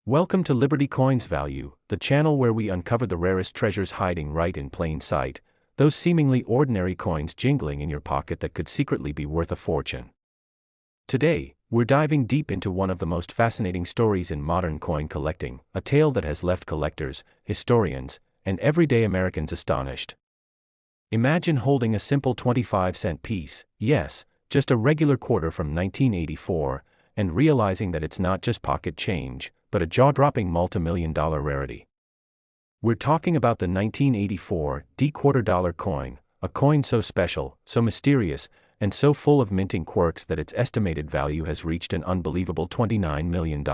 Welcome to Liberty Coins Value, the channel where we uncover the rarest treasures hiding right in plain sight, those seemingly ordinary coins jingling in your pocket that could secretly be worth a fortune. Today, we're diving deep into one of the most fascinating stories in modern coin collecting, a tale that has left collectors, historians, and everyday Americans astonished. Imagine holding a simple 25-cent piece, yes, just a regular quarter from 1984, and realizing that it's not just pocket change, but a jaw-dropping multi-million-dollar rarity. We're talking about the 1984 quarter dollar coin, a coin so special, so mysterious, and so full of minting quirks that its estimated value has reached an unbelievable $29 million.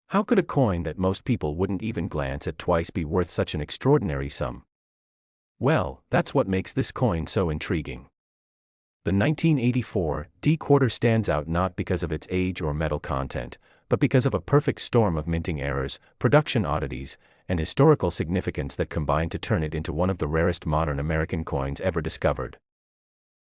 How could a coin that most people wouldn't even glance at twice be worth such an extraordinary sum? Well, that's what makes this coin so intriguing. The 1984 quarter stands out not because of its age or metal content, but because of a perfect storm of minting errors, production oddities, and historical significance that combine to turn it into one of the rarest modern American coins ever discovered.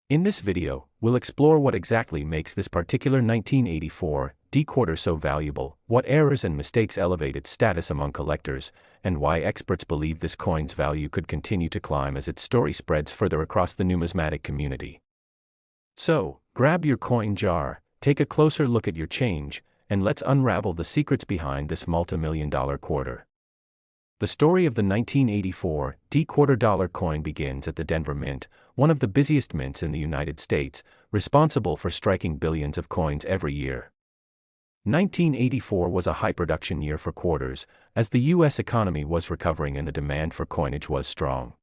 In this video, we'll explore what exactly makes this particular 1984 quarter so valuable, what errors and mistakes elevate its status among collectors, and why experts believe this coin's value could continue to climb as its story spreads further across the numismatic community. So, grab your coin jar, take a closer look at your change, and let's unravel the secrets behind this multi-million-dollar quarter. The story of the 1984 quarter dollar coin begins at the Denver Mint, one of the busiest mints in the United States, responsible for striking billions of coins every year. 1984 was a high-production year for quarters, as the U.S. economy was recovering and the demand for coinage was strong.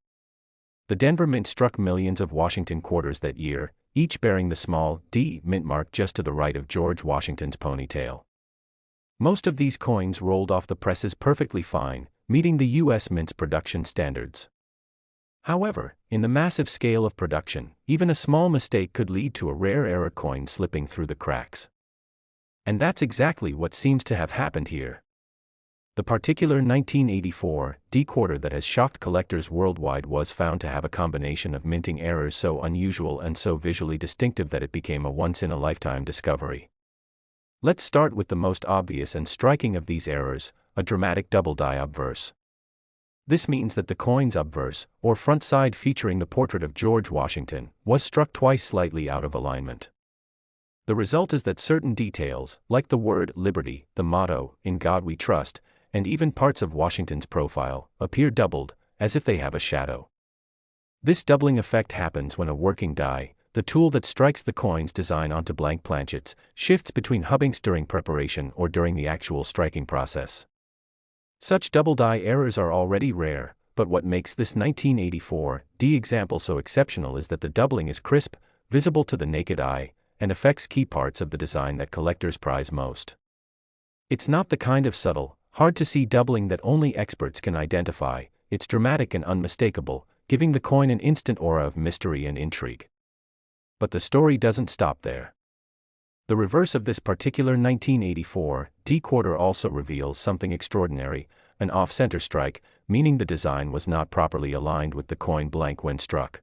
The Denver Mint struck millions of Washington quarters that year, each bearing the small D mint mark just to the right of George Washington's ponytail. Most of these coins rolled off the presses perfectly fine, meeting the U.S. Mint's production standards. However, in the massive scale of production, even a small mistake could lead to a rare error coin slipping through the cracks. And that's exactly what seems to have happened here. The particular 1984 quarter that has shocked collectors worldwide was found to have a combination of minting errors so unusual and so visually distinctive that it became a once-in-a-lifetime discovery. Let's start with the most obvious and striking of these errors, a dramatic double-die obverse. This means that the coin's obverse, or front side featuring the portrait of George Washington, was struck twice slightly out of alignment. The result is that certain details, like the word liberty, the motto, "In God We Trust," and even parts of Washington's profile, appear doubled, as if they have a shadow. This doubling effect happens when a working die, the tool that strikes the coin's design onto blank planchets, shifts between hubbings during preparation or during the actual striking process. Such double die errors are already rare, but what makes this 1984 example so exceptional is that the doubling is crisp, visible to the naked eye, and affects key parts of the design that collectors prize most. It's not the kind of subtle, hard-to-see doubling that only experts can identify, it's dramatic and unmistakable, giving the coin an instant aura of mystery and intrigue. But the story doesn't stop there. The reverse of this particular 1984 quarter also reveals something extraordinary, an off-center strike, meaning the design was not properly aligned with the coin blank when struck.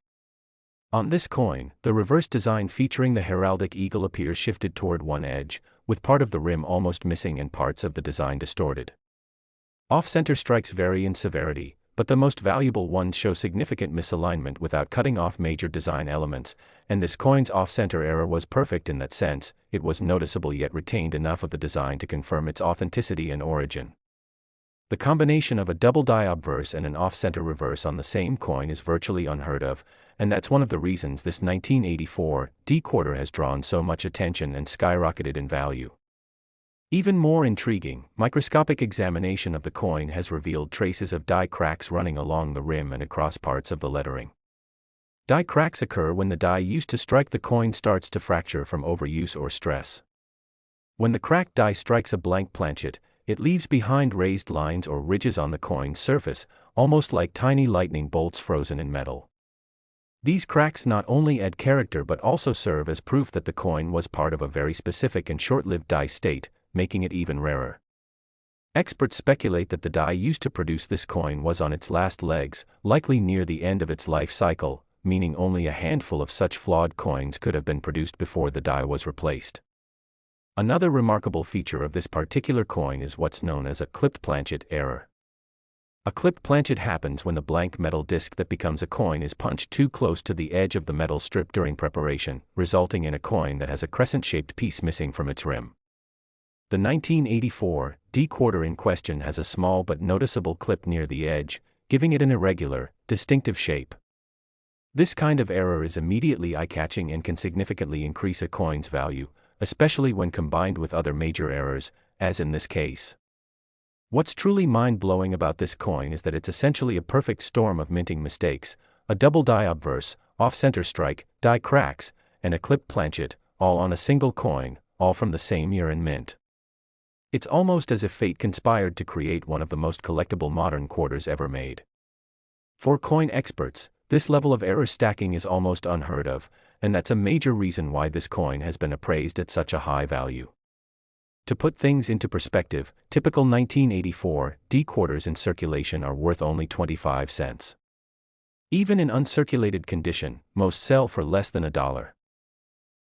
On this coin, the reverse design featuring the heraldic eagle appears shifted toward one edge, with part of the rim almost missing and parts of the design distorted. Off-center strikes vary in severity, but the most valuable ones show significant misalignment without cutting off major design elements, and this coin's off-center error was perfect in that sense. It was noticeable yet retained enough of the design to confirm its authenticity and origin. The combination of a double die obverse and an off-center reverse on the same coin is virtually unheard of, and that's one of the reasons this 1984 quarter has drawn so much attention and skyrocketed in value. Even more intriguing, microscopic examination of the coin has revealed traces of die cracks running along the rim and across parts of the lettering. Die cracks occur when the die used to strike the coin starts to fracture from overuse or stress. When the cracked die strikes a blank planchet, it leaves behind raised lines or ridges on the coin's surface, almost like tiny lightning bolts frozen in metal. These cracks not only add character but also serve as proof that the coin was part of a very specific and short-lived die state, making it even rarer. Experts speculate that the die used to produce this coin was on its last legs, likely near the end of its life cycle, meaning only a handful of such flawed coins could have been produced before the die was replaced. Another remarkable feature of this particular coin is what's known as a clipped planchet error. A clipped planchet happens when the blank metal disc that becomes a coin is punched too close to the edge of the metal strip during preparation, resulting in a coin that has a crescent-shaped piece missing from its rim. The 1984 D quarter in question has a small but noticeable clip near the edge, giving it an irregular, distinctive shape. This kind of error is immediately eye-catching and can significantly increase a coin's value, especially when combined with other major errors, as in this case. What's truly mind-blowing about this coin is that it's essentially a perfect storm of minting mistakes: a double die obverse, off-center strike, die cracks, and a clipped planchet, all on a single coin, all from the same year and mint. It's almost as if fate conspired to create one of the most collectible modern quarters ever made. For coin experts, this level of error stacking is almost unheard of, and that's a major reason why this coin has been appraised at such a high value. To put things into perspective, typical 1984 D quarters in circulation are worth only 25 cents. Even in uncirculated condition, most sell for less than $1.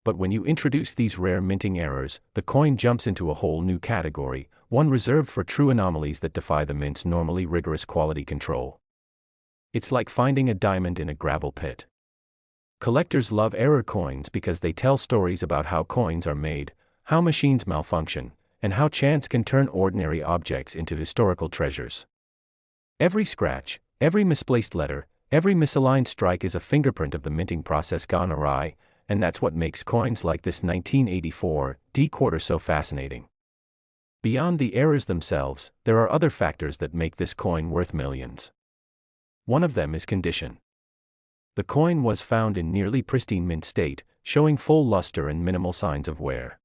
But when you introduce these rare minting errors, the coin jumps into a whole new category, one reserved for true anomalies that defy the mint's normally rigorous quality control. It's like finding a diamond in a gravel pit. Collectors love error coins because they tell stories about how coins are made, how machines malfunction, and how chance can turn ordinary objects into historical treasures. Every scratch, every misplaced letter, every misaligned strike is a fingerprint of the minting process gone awry, and that's what makes coins like this 1984 D quarter so fascinating. Beyond the errors themselves, there are other factors that make this coin worth millions. One of them is condition. The coin was found in nearly pristine mint state, showing full luster and minimal signs of wear.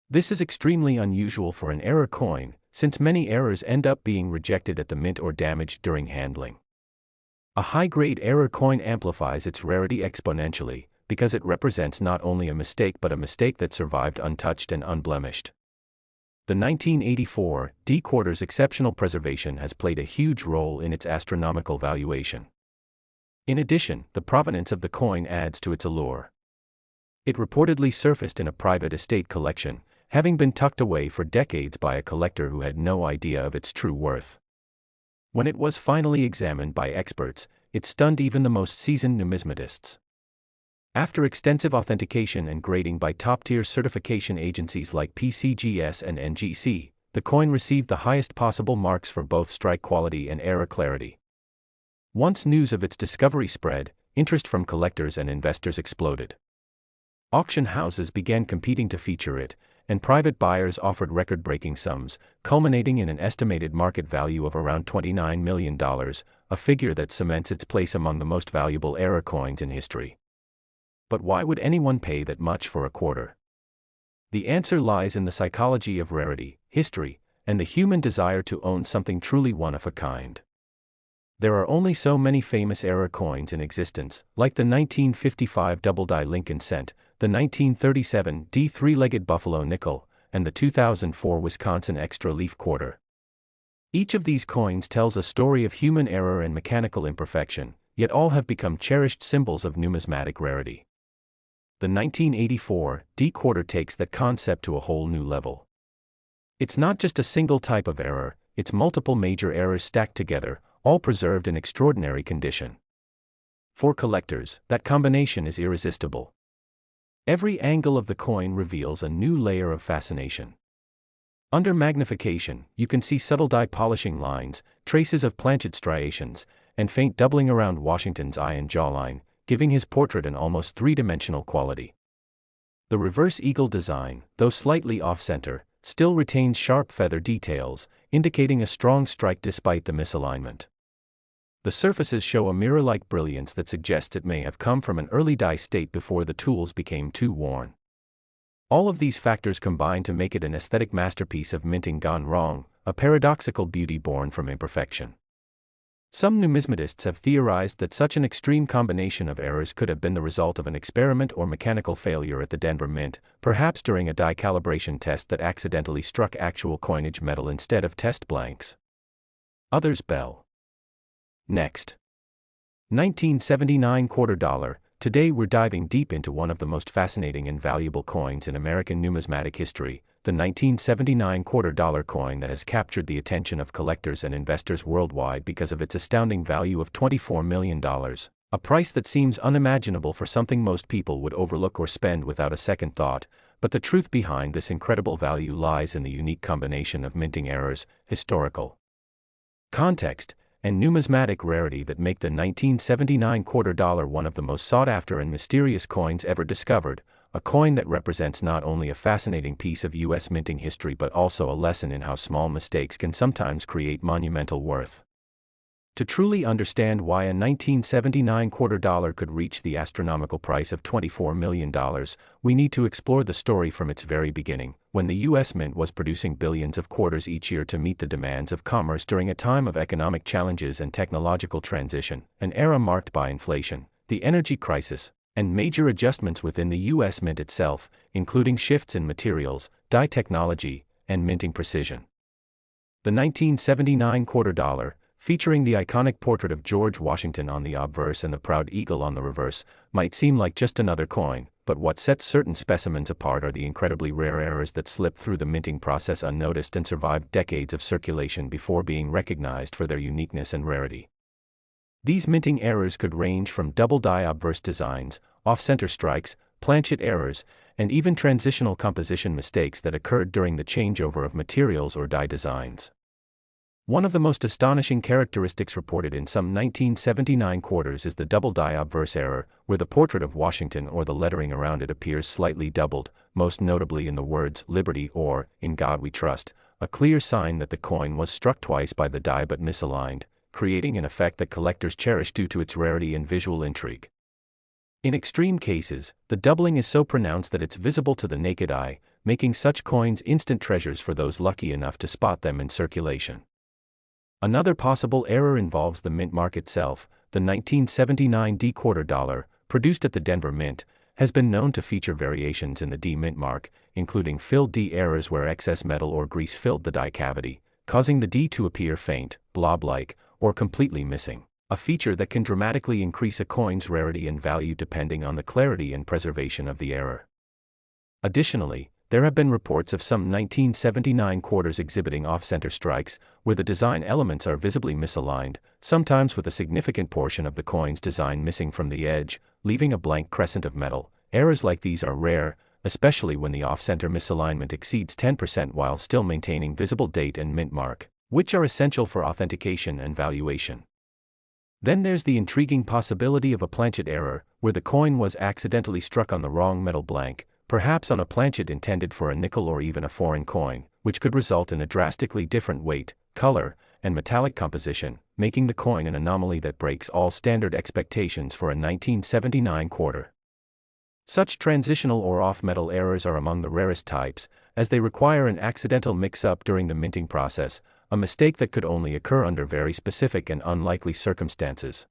This is extremely unusual for an error coin, since many errors end up being rejected at the mint or damaged during handling. A high-grade error coin amplifies its rarity exponentially, because it represents not only a mistake but a mistake that survived untouched and unblemished. The 1984 D quarter's exceptional preservation has played a huge role in its astronomical valuation. In addition, the provenance of the coin adds to its allure. It reportedly surfaced in a private estate collection, having been tucked away for decades by a collector who had no idea of its true worth. When it was finally examined by experts, it stunned even the most seasoned numismatists. After extensive authentication and grading by top-tier certification agencies like PCGS and NGC, the coin received the highest possible marks for both strike quality and error clarity. Once news of its discovery spread, interest from collectors and investors exploded. Auction houses began competing to feature it, and private buyers offered record-breaking sums, culminating in an estimated market value of around $29 million, a figure that cements its place among the most valuable error coins in history. But why would anyone pay that much for a quarter? The answer lies in the psychology of rarity, history, and the human desire to own something truly one of a kind. There are only so many famous error coins in existence, like the 1955 double-die Lincoln cent, the 1937 D three-legged Buffalo nickel, and the 2004 Wisconsin extra leaf quarter. Each of these coins tells a story of human error and mechanical imperfection, yet all have become cherished symbols of numismatic rarity. The 1984 D quarter takes that concept to a whole new level. It's not just a single type of error, it's multiple major errors stacked together, all preserved in extraordinary condition. For collectors, that combination is irresistible. Every angle of the coin reveals a new layer of fascination. Under magnification, you can see subtle die polishing lines, traces of planchet striations, and faint doubling around Washington's eye and jawline, giving his portrait an almost three-dimensional quality. The reverse eagle design, though slightly off-center, still retains sharp feather details, indicating a strong strike despite the misalignment. The surfaces show a mirror-like brilliance that suggests it may have come from an early die state before the tools became too worn. All of these factors combine to make it an aesthetic masterpiece of minting gone wrong, a paradoxical beauty born from imperfection. Some numismatists have theorized that such an extreme combination of errors could have been the result of an experiment or mechanical failure at the Denver Mint, perhaps during a die calibration test that accidentally struck actual coinage metal instead of test blanks. Others bell. Next. 1979 $quarter, Today we're diving deep into one of the most fascinating and valuable coins in American numismatic history, the 1979 quarter-dollar coin that has captured the attention of collectors and investors worldwide because of its astounding value of $24 million, a price that seems unimaginable for something most people would overlook or spend without a second thought. But the truth behind this incredible value lies in the unique combination of minting errors, historical context, and numismatic rarity that make the 1979 quarter dollar one of the most sought-after and mysterious coins ever discovered, a coin that represents not only a fascinating piece of U.S. minting history but also a lesson in how small mistakes can sometimes create monumental worth. To truly understand why a 1979 quarter dollar could reach the astronomical price of $24 million, we need to explore the story from its very beginning, when the U.S. Mint was producing billions of quarters each year to meet the demands of commerce during a time of economic challenges and technological transition, an era marked by inflation, the energy crisis, and major adjustments within the U.S. Mint itself, including shifts in materials, die technology, and minting precision. The 1979 quarter dollar, featuring the iconic portrait of George Washington on the obverse and the proud eagle on the reverse, might seem like just another coin, but what sets certain specimens apart are the incredibly rare errors that slip through the minting process unnoticed and survived decades of circulation before being recognized for their uniqueness and rarity. These minting errors could range from double die obverse designs, off-center strikes, planchet errors, and even transitional composition mistakes that occurred during the changeover of materials or die designs. One of the most astonishing characteristics reported in some 1979 quarters is the double die obverse error, where the portrait of Washington or the lettering around it appears slightly doubled, most notably in the words "Liberty" or "In God We Trust," a clear sign that the coin was struck twice by the die but misaligned, creating an effect that collectors cherish due to its rarity and visual intrigue. In extreme cases, the doubling is so pronounced that it's visible to the naked eye, making such coins instant treasures for those lucky enough to spot them in circulation. Another possible error involves the mint mark itself. The 1979 D quarter dollar, produced at the Denver Mint, has been known to feature variations in the D mint mark, including filled D errors where excess metal or grease filled the die cavity, causing the D to appear faint, blob-like, or completely missing, a feature that can dramatically increase a coin's rarity and value depending on the clarity and preservation of the error. Additionally, there have been reports of some 1979 quarters exhibiting off-center strikes, where the design elements are visibly misaligned, sometimes with a significant portion of the coin's design missing from the edge, leaving a blank crescent of metal. Errors like these are rare, especially when the off-center misalignment exceeds 10% while still maintaining visible date and mint mark, which are essential for authentication and valuation. Then there's the intriguing possibility of a planchet error, where the coin was accidentally struck on the wrong metal blank, perhaps on a planchet intended for a nickel or even a foreign coin, which could result in a drastically different weight, color, and metallic composition, making the coin an anomaly that breaks all standard expectations for a 1979 quarter. Such transitional or off-metal errors are among the rarest types, as they require an accidental mix-up during the minting process, a mistake that could only occur under very specific and unlikely circumstances.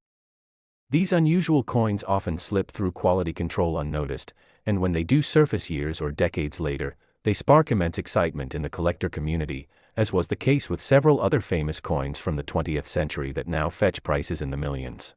These unusual coins often slip through quality control unnoticed, and when they do surface years or decades later, they spark immense excitement in the collector community, as was the case with several other famous coins from the 20th century that now fetch prices in the millions.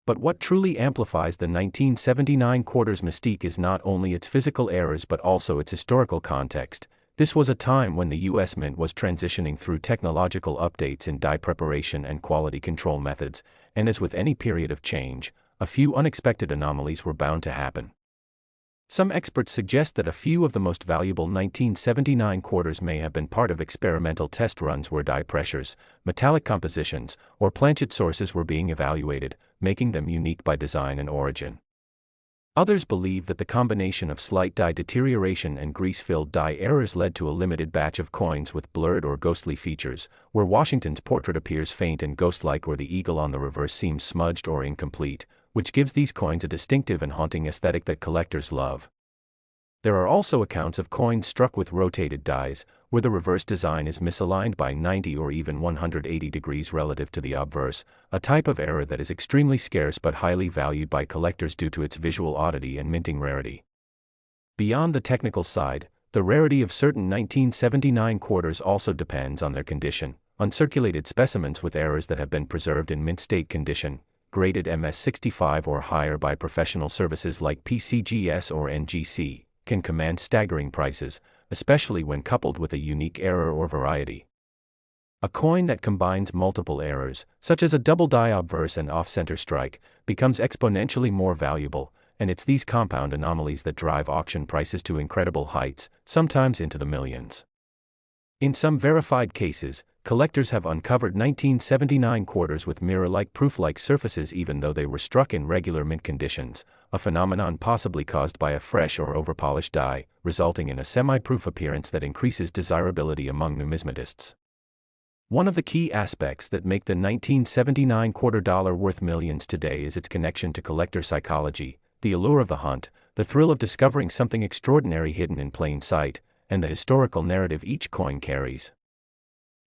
But what truly amplifies the 1979 quarter's mystique is not only its physical errors but also its historical context. This was a time when the U.S. Mint was transitioning through technological updates in die preparation and quality control methods, and as with any period of change, a few unexpected anomalies were bound to happen. Some experts suggest that a few of the most valuable 1979 quarters may have been part of experimental test runs where die pressures, metallic compositions, or planchet sources were being evaluated, making them unique by design and origin. Others believe that the combination of slight die deterioration and grease-filled die errors led to a limited batch of coins with blurred or ghostly features, where Washington's portrait appears faint and ghost-like or the eagle on the reverse seems smudged or incomplete, which gives these coins a distinctive and haunting aesthetic that collectors love. There are also accounts of coins struck with rotated dies, where the reverse design is misaligned by 90 or even 180 degrees relative to the obverse, a type of error that is extremely scarce but highly valued by collectors due to its visual oddity and minting rarity. Beyond the technical side, the rarity of certain 1979 quarters also depends on their condition. Uncirculated specimens with errors that have been preserved in mint state condition, graded MS65 or higher by professional services like PCGS or NGC, can command staggering prices, especially when coupled with a unique error or variety. A coin that combines multiple errors, such as a double die obverse and off-center strike, becomes exponentially more valuable, and it's these compound anomalies that drive auction prices to incredible heights, sometimes into the millions. In some verified cases, collectors have uncovered 1979 quarters with mirror-like proof-like surfaces even though they were struck in regular mint conditions, a phenomenon possibly caused by a fresh or overpolished die, resulting in a semi-proof appearance that increases desirability among numismatists. One of the key aspects that make the 1979 quarter dollar worth millions today is its connection to collector psychology, the allure of the hunt, the thrill of discovering something extraordinary hidden in plain sight, and the historical narrative each coin carries.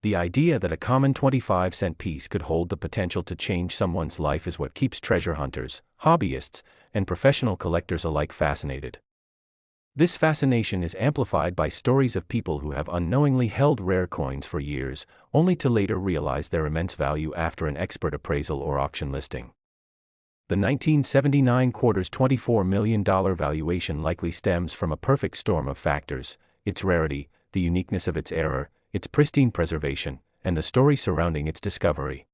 The idea that a common 25-cent piece could hold the potential to change someone's life is what keeps treasure hunters, hobbyists, and professional collectors alike fascinated. This fascination is amplified by stories of people who have unknowingly held rare coins for years, only to later realize their immense value after an expert appraisal or auction listing. The 1979 quarter's $24 million valuation likely stems from a perfect storm of factors: its rarity, the uniqueness of its error, its pristine preservation, and the story surrounding its discovery.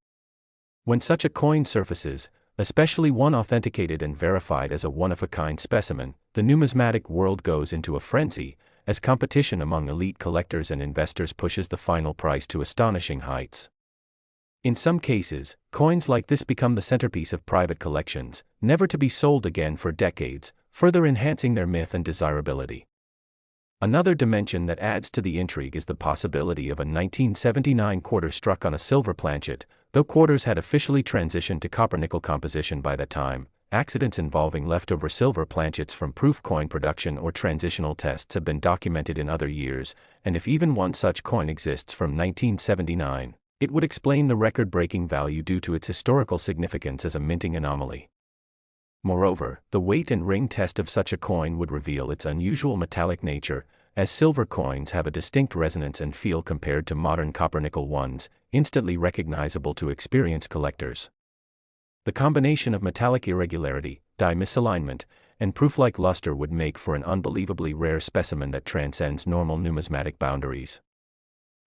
When such a coin surfaces, especially one authenticated and verified as a one-of-a-kind specimen, the numismatic world goes into a frenzy, as competition among elite collectors and investors pushes the final price to astonishing heights. In some cases, coins like this become the centerpiece of private collections, never to be sold again for decades, further enhancing their myth and desirability. Another dimension that adds to the intrigue is the possibility of a 1979 quarter struck on a silver planchet. Though quarters had officially transitioned to copper-nickel composition by that time, accidents involving leftover silver planchets from proof coin production or transitional tests have been documented in other years, and if even one such coin exists from 1979, it would explain the record-breaking value due to its historical significance as a minting anomaly. Moreover, the weight and ring test of such a coin would reveal its unusual metallic nature, as silver coins have a distinct resonance and feel compared to modern copper-nickel ones, instantly recognizable to experienced collectors. The combination of metallic irregularity, die misalignment, and proof-like luster would make for an unbelievably rare specimen that transcends normal numismatic boundaries.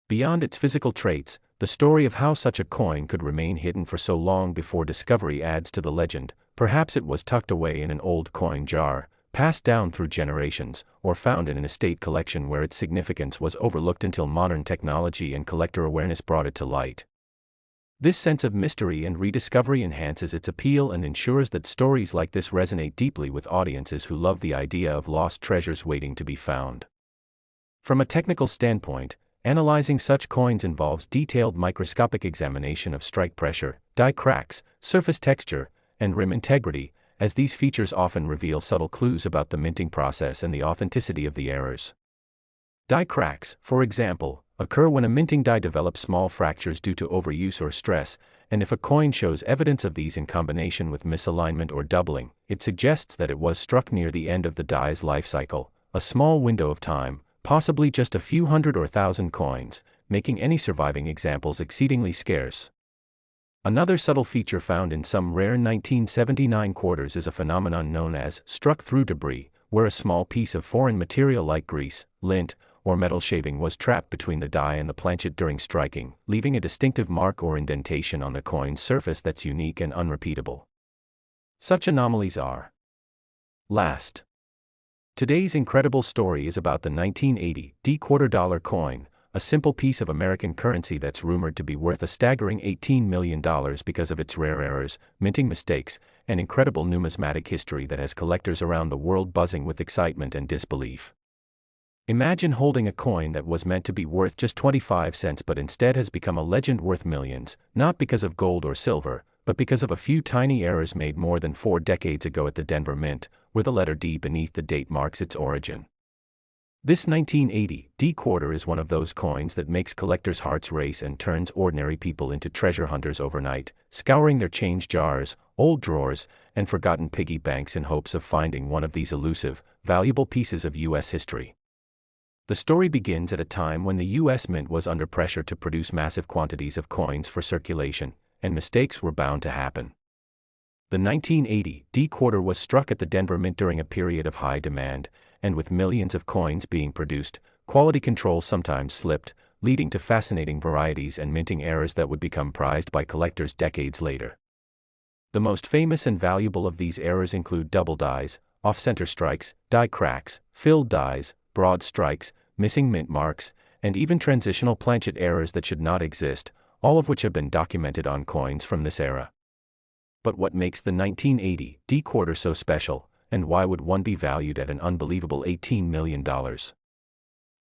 Beyond its physical traits, the story of how such a coin could remain hidden for so long before discovery adds to the legend. Perhaps it was tucked away in an old coin jar, passed down through generations, or found in an estate collection where its significance was overlooked until modern technology and collector awareness brought it to light. This sense of mystery and rediscovery enhances its appeal and ensures that stories like this resonate deeply with audiences who love the idea of lost treasures waiting to be found. From a technical standpoint, analyzing such coins involves detailed microscopic examination of strike pressure, die cracks, surface texture, and rim integrity, as these features often reveal subtle clues about the minting process and the authenticity of the errors. Die cracks, for example, occur when a minting die develops small fractures due to overuse or stress, and if a coin shows evidence of these in combination with misalignment or doubling, it suggests that it was struck near the end of the die's life cycle, a small window of time, possibly just a few hundred or thousand coins, making any surviving examples exceedingly scarce. Another subtle feature found in some rare 1979 quarters is a phenomenon known as struck through debris, where a small piece of foreign material like grease, lint, or metal shaving was trapped between the die and the planchet during striking, leaving a distinctive mark or indentation on the coin's surface that's unique and unrepeatable. Such anomalies are last. Today's incredible story is about the 1980 D quarter dollar coin, a simple piece of American currency that's rumored to be worth a staggering $18 million because of its rare errors, minting mistakes, and incredible numismatic history that has collectors around the world buzzing with excitement and disbelief. Imagine holding a coin that was meant to be worth just 25 cents but instead has become a legend worth millions, not because of gold or silver, but because of a few tiny errors made more than 4 decades ago at the Denver Mint, where the letter D beneath the date marks its origin. This 1980 D quarter is one of those coins that makes collectors' hearts race and turns ordinary people into treasure hunters overnight, scouring their change jars, old drawers, and forgotten piggy banks in hopes of finding one of these elusive, valuable pieces of U.S. history. The story begins at a time when the U.S. Mint was under pressure to produce massive quantities of coins for circulation, and mistakes were bound to happen. The 1980 D quarter was struck at the Denver Mint during a period of high demand, and with millions of coins being produced, quality control sometimes slipped, leading to fascinating varieties and minting errors that would become prized by collectors decades later. The most famous and valuable of these errors include double dies, off-center strikes, die cracks, filled dies, broad strikes, missing mint marks, and even transitional planchet errors that should not exist, all of which have been documented on coins from this era. But what makes the 1980 D quarter so special, and why would one be valued at an unbelievable $18 million?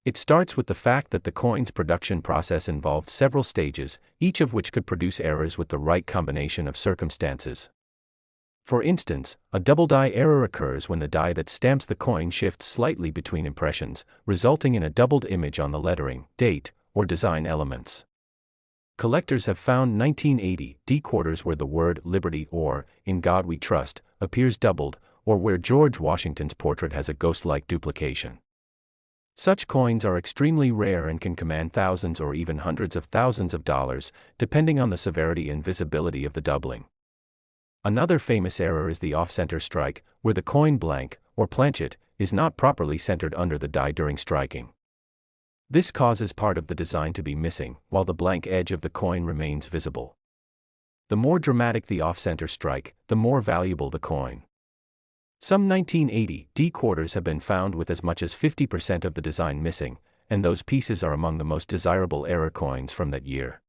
It starts with the fact that the coin's production process involved several stages, each of which could produce errors with the right combination of circumstances. For instance, a double die error occurs when the die that stamps the coin shifts slightly between impressions, resulting in a doubled image on the lettering, date, or design elements. Collectors have found 1980 D quarters where the word Liberty or In God We Trust appears doubled, or where George Washington's portrait has a ghost-like duplication. Such coins are extremely rare and can command thousands or even hundreds of thousands of dollars, depending on the severity and visibility of the doubling. Another famous error is the off-center strike, where the coin blank, or planchet, is not properly centered under the die during striking. This causes part of the design to be missing, while the blank edge of the coin remains visible. The more dramatic the off-center strike, the more valuable the coin. Some 1980 D quarters have been found with as much as 50% of the design missing, and those pieces are among the most desirable error coins from that year.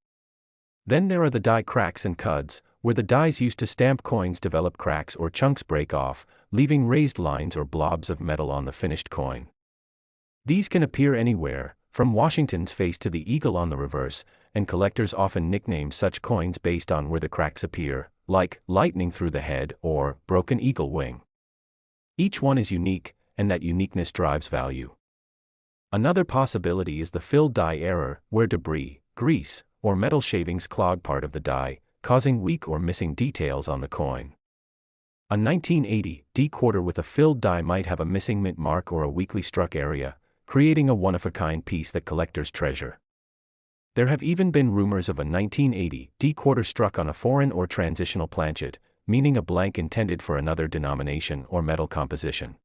Then there are the die cracks and cuds, where the dies used to stamp coins develop cracks or chunks break off, leaving raised lines or blobs of metal on the finished coin. These can appear anywhere, from Washington's face to the eagle on the reverse, and collectors often nickname such coins based on where the cracks appear, like lightning through the head or broken eagle wing. Each one is unique, and that uniqueness drives value. Another possibility is the filled die error, where debris, grease, or metal shavings clog part of the die, causing weak or missing details on the coin. A 1980 D quarter with a filled die might have a missing mint mark or a weakly struck area, creating a one-of-a-kind piece that collectors treasure. There have even been rumors of a 1980 D quarter struck on a foreign or transitional planchet, meaning a blank intended for another denomination or metal composition.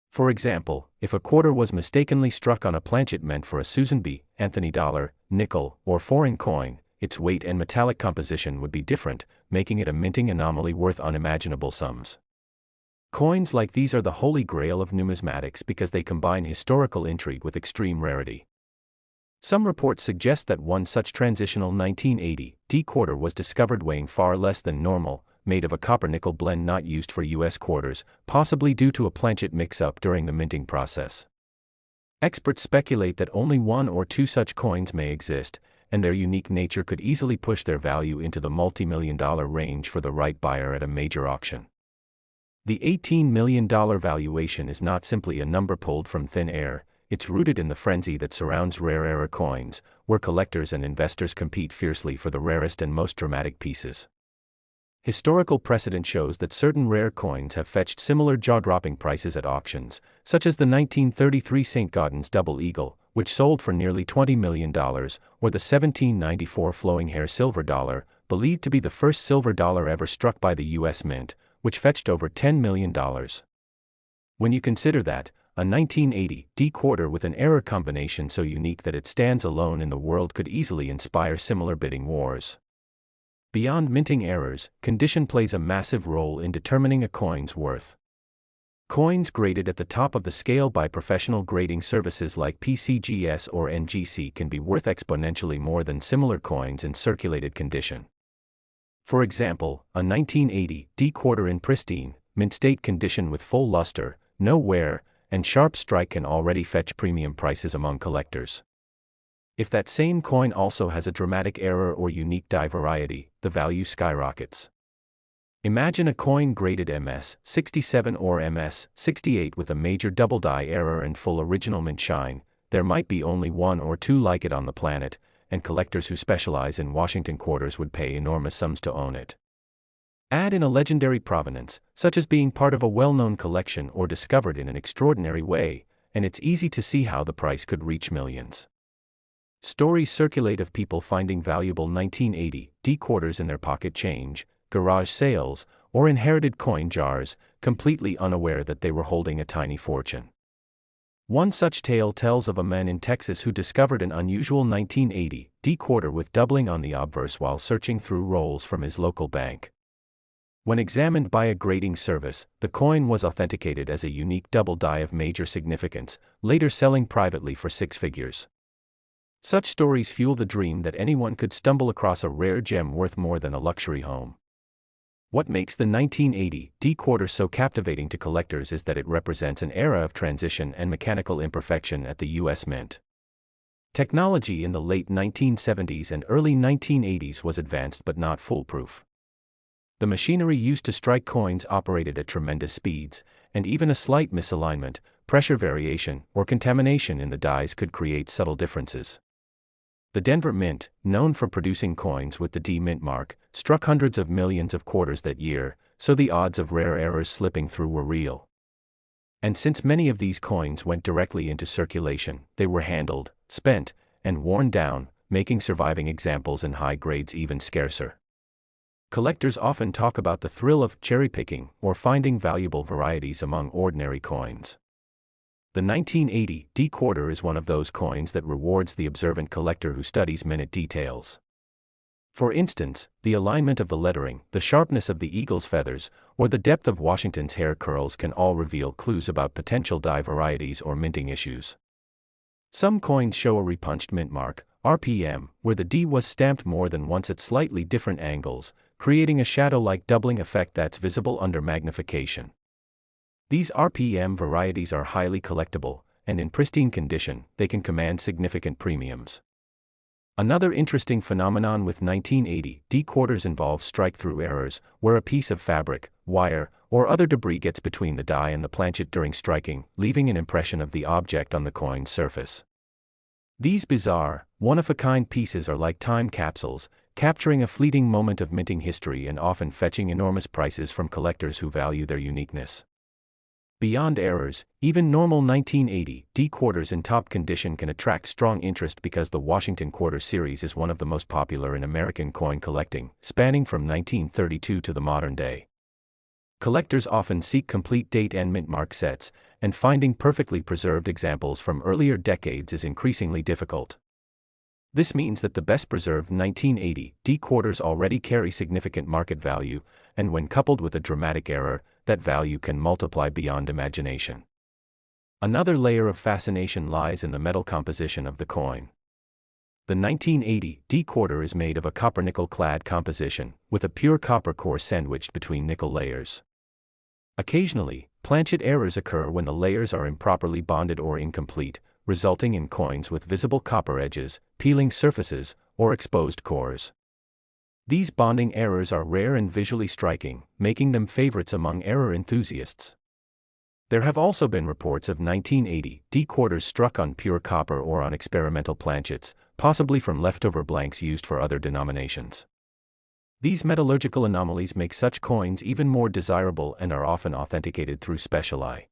For example, if a quarter was mistakenly struck on a planchet meant for a Susan B. Anthony dollar, nickel, or foreign coin, its weight and metallic composition would be different, making it a minting anomaly worth unimaginable sums. Coins like these are the holy grail of numismatics because they combine historical intrigue with extreme rarity. Some reports suggest that one such transitional 1980 D quarter was discovered weighing far less than normal, made of a copper-nickel blend not used for U.S. quarters, possibly due to a planchet mix-up during the minting process. Experts speculate that only one or two such coins may exist, and their unique nature could easily push their value into the multi-million-dollar range for the right buyer at a major auction. The $18 million valuation is not simply a number pulled from thin air, it's rooted in the frenzy that surrounds rare coins, where collectors and investors compete fiercely for the rarest and most dramatic pieces. Historical precedent shows that certain rare coins have fetched similar jaw-dropping prices at auctions, such as the 1933 St. Gaudens Double Eagle, which sold for nearly $20 million, or the 1794 Flowing Hair Silver Dollar, believed to be the first silver dollar ever struck by the U.S. Mint, which fetched over $10 million. When you consider that, a 1980 D quarter with an error combination so unique that it stands alone in the world could easily inspire similar bidding wars. Beyond minting errors, condition plays a massive role in determining a coin's worth. Coins graded at the top of the scale by professional grading services like PCGS or NGC can be worth exponentially more than similar coins in circulated condition. For example, a 1980 D quarter in pristine, mint-state condition with full luster, no wear, and sharp strike can already fetch premium prices among collectors. If that same coin also has a dramatic error or unique die variety, the value skyrockets. Imagine a coin graded MS-67 or MS-68 with a major double die error and full original mint shine. There might be only one or two like it on the planet, and collectors who specialize in Washington quarters would pay enormous sums to own it. Add in a legendary provenance, such as being part of a well-known collection or discovered in an extraordinary way, and it's easy to see how the price could reach millions. Stories circulate of people finding valuable 1980 D quarters in their pocket change, garage sales, or inherited coin jars, completely unaware that they were holding a tiny fortune. One such tale tells of a man in Texas who discovered an unusual 1980 D quarter with doubling on the obverse while searching through rolls from his local bank. When examined by a grading service, the coin was authenticated as a unique double die of major significance, later selling privately for six figures. Such stories fuel the dream that anyone could stumble across a rare gem worth more than a luxury home. What makes the 1980 D quarter so captivating to collectors is that it represents an era of transition and mechanical imperfection at the U.S. Mint. Technology in the late 1970s and early 1980s was advanced but not foolproof. The machinery used to strike coins operated at tremendous speeds, and even a slight misalignment, pressure variation, or contamination in the dies could create subtle differences. The Denver Mint, known for producing coins with the D mint mark, struck hundreds of millions of quarters that year, so the odds of rare errors slipping through were real. And since many of these coins went directly into circulation, they were handled, spent, and worn down, making surviving examples in high grades even scarcer. Collectors often talk about the thrill of cherry-picking or finding valuable varieties among ordinary coins. The 1980 D quarter is one of those coins that rewards the observant collector who studies minute details. For instance, the alignment of the lettering, the sharpness of the eagle's feathers, or the depth of Washington's hair curls can all reveal clues about potential die varieties or minting issues. Some coins show a repunched mint mark, RPM, where the D was stamped more than once at slightly different angles, creating a shadow-like doubling effect that's visible under magnification. These RPM varieties are highly collectible, and in pristine condition, they can command significant premiums. Another interesting phenomenon with 1980 D quarters involves strike-through errors, where a piece of fabric, wire, or other debris gets between the die and the planchet during striking, leaving an impression of the object on the coin's surface. These bizarre, one-of-a-kind pieces are like time capsules, capturing a fleeting moment of minting history and often fetching enormous prices from collectors who value their uniqueness. Beyond errors, even normal 1980 D quarters in top condition can attract strong interest because the Washington Quarter series is one of the most popular in American coin collecting, spanning from 1932 to the modern day. Collectors often seek complete date and mint mark sets, and finding perfectly preserved examples from earlier decades is increasingly difficult. This means that the best preserved 1980 D quarters already carry significant market value, and when coupled with a dramatic error, that value can multiply beyond imagination. Another layer of fascination lies in the metal composition of the coin. The 1980 D quarter is made of a copper-nickel clad composition, with a pure copper core sandwiched between nickel layers. Occasionally, planchet errors occur when the layers are improperly bonded or incomplete, resulting in coins with visible copper edges, peeling surfaces, or exposed cores. These bonding errors are rare and visually striking, making them favorites among error enthusiasts. There have also been reports of 1980 D quarters struck on pure copper or on experimental planchets, possibly from leftover blanks used for other denominations. These metallurgical anomalies make such coins even more desirable and are often authenticated through special eye.